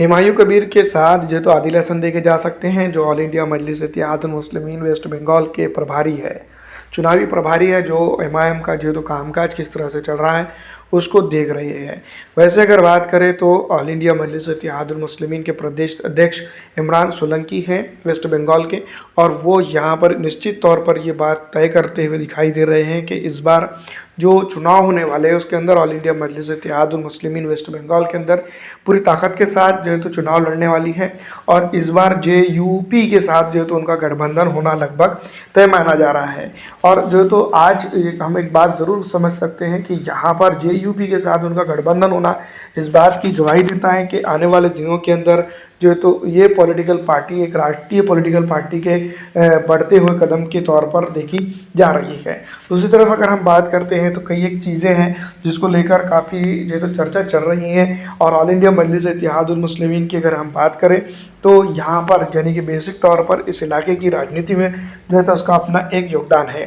हुमायूं कबीर के साथ जो तो आदिल हसन देखे जा सकते हैं, जो ऑल इंडिया मजलिस इत्तेहादुल मुस्लिमीन वेस्ट बंगाल के प्रभारी है, चुनावी प्रभारी है, जो एमआईएम का जो तो कामकाज किस तरह से चल रहा है उसको देख रहे हैं। वैसे अगर बात करें तो ऑल इंडिया मजलिस इत्तेहादुल मुस्लिमीन के प्रदेश अध्यक्ष इमरान सोलंकी हैं वेस्ट बंगाल के, और वो यहाँ पर निश्चित तौर पर ये बात तय करते हुए दिखाई दे रहे हैं कि इस बार जो चुनाव होने वाले हैं उसके अंदर ऑल इंडिया मजलिस इत्तेहादुल मुस्लिमीन वेस्ट बंगाल के अंदर पूरी ताकत के साथ जो है तो चुनाव लड़ने वाली है, और इस बार जेयूपी के साथ जो है तो उनका गठबंधन होना लगभग तय माना जा रहा है। और जो तो आज हम एक बात ज़रूर समझ सकते हैं कि यहाँ पर जेयूपी के साथ उनका गठबंधन होना इस बात की गवाही देता है कि आने वाले दिनों के अंदर जो है तो ये पॉलिटिकल पार्टी एक राष्ट्रीय पॉलिटिकल पार्टी के बढ़ते हुए कदम के तौर पर देखी जा रही है। दूसरी तरफ अगर हम बात करते हैं तो कई एक चीज़ें हैं जिसको लेकर काफ़ी जो है तो चर्चा चल रही है, और ऑल इंडिया मजलिस इत्तेहादुल मुस्लिमीन की अगर हम बात करें तो यहाँ पर यानी कि बेसिक तौर पर इस इलाके की राजनीति में जो है तो उसका अपना एक योगदान है।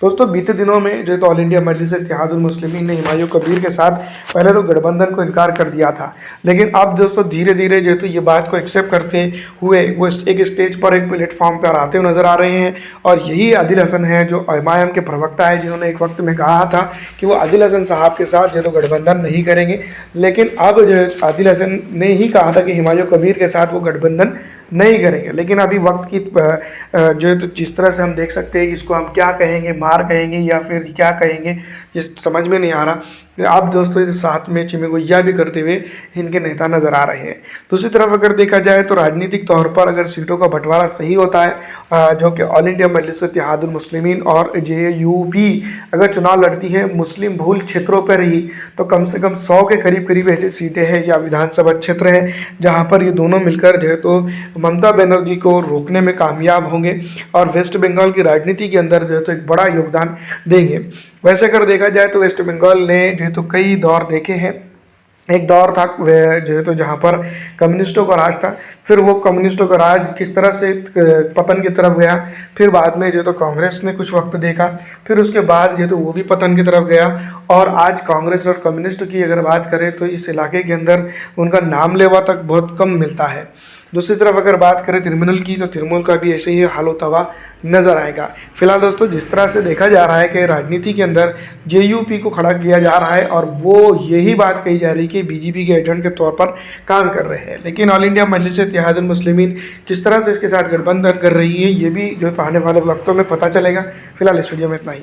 दोस्तों बीते दिनों में जो है तो ऑल इंडिया मजलिस इत्तेहादुल मुस्लिमीन ने हुमायूं कबीर के साथ पहले तो गठबंधन को इनकार कर दिया था, लेकिन अब दोस्तों धीरे धीरे जो है तो ये बात को एक्सेप्ट करते हुए वो एक स्टेज पर एक प्लेटफॉर्म पर आते हुए नजर आ रहे हैं। और यही आदिल हसन है जो एमआईएम के प्रवक्ता है, जिन्होंने एक वक्त में कहा था कि वो आदिल हसन साहब के साथ जो है तो गठबंधन नहीं करेंगे, लेकिन अब जो है आदिल हसन ने ही कहा था कि हुमायूं कबीर के साथ वो गठबंधन नहीं करेंगे। लेकिन अभी वक्त की जो है तो जिस तरह से हम देख सकते हैं कि इसको हम क्या कहेंगे, मार कहेंगे या फिर क्या कहेंगे, ये समझ में नहीं आ रहा। आप दोस्तों साथ में चिमगोइया भी करते हुए इनके नेता नज़र आ रहे हैं। दूसरी तरफ अगर देखा जाए तो राजनीतिक तौर पर अगर सीटों का बंटवारा सही होता है, जो कि ऑल इंडिया मजलिस इत्तेहादुल मुस्लिमीन और जेयूपी अगर चुनाव लड़ती है मुस्लिम बहुल क्षेत्रों पर ही, तो कम से कम 100 के करीब ऐसी सीटें हैं या विधानसभा क्षेत्र है जहाँ पर ये दोनों मिलकर जो है तो ममता बनर्जी को रोकने में कामयाब होंगे और वेस्ट बंगाल की राजनीति के अंदर जो है तो एक बड़ा योगदान देंगे। वैसे अगर देखा जाए तो वेस्ट बंगाल ने जो है तो कई दौर देखे हैं। एक दौर था जो है तो जहाँ पर कम्युनिस्टों का राज था, फिर वो कम्युनिस्टों का राज किस तरह से पतन की तरफ गया, फिर बाद में जो तो कांग्रेस ने कुछ वक्त देखा, फिर उसके बाद जो तो वो भी पतन की तरफ गया, और आज कांग्रेस और कम्युनिस्ट की अगर बात करें तो इस इलाके के अंदर उनका नाम लेवा तक बहुत कम मिलता है। दूसरी तरफ अगर बात करें तृणमूल की, तो तृणमूल का भी ऐसे ही हाल होता हुआ नजर आएगा। फिलहाल दोस्तों जिस तरह से देखा जा रहा है कि राजनीति के अंदर जेयूपी को खड़ा किया जा रहा है, और वो यही बात कही जा रही है कि बीजेपी के एजेंट के तौर पर काम कर रहे हैं, लेकिन ऑल इंडिया मजलिस इत्तेहादुल मुस्लिमीन किस तरह से इसके साथ गठबंधन कर रही है ये भी जो तो आने वाले वक्तों में पता चलेगा। फिलहाल इस वीडियो में इतना ही।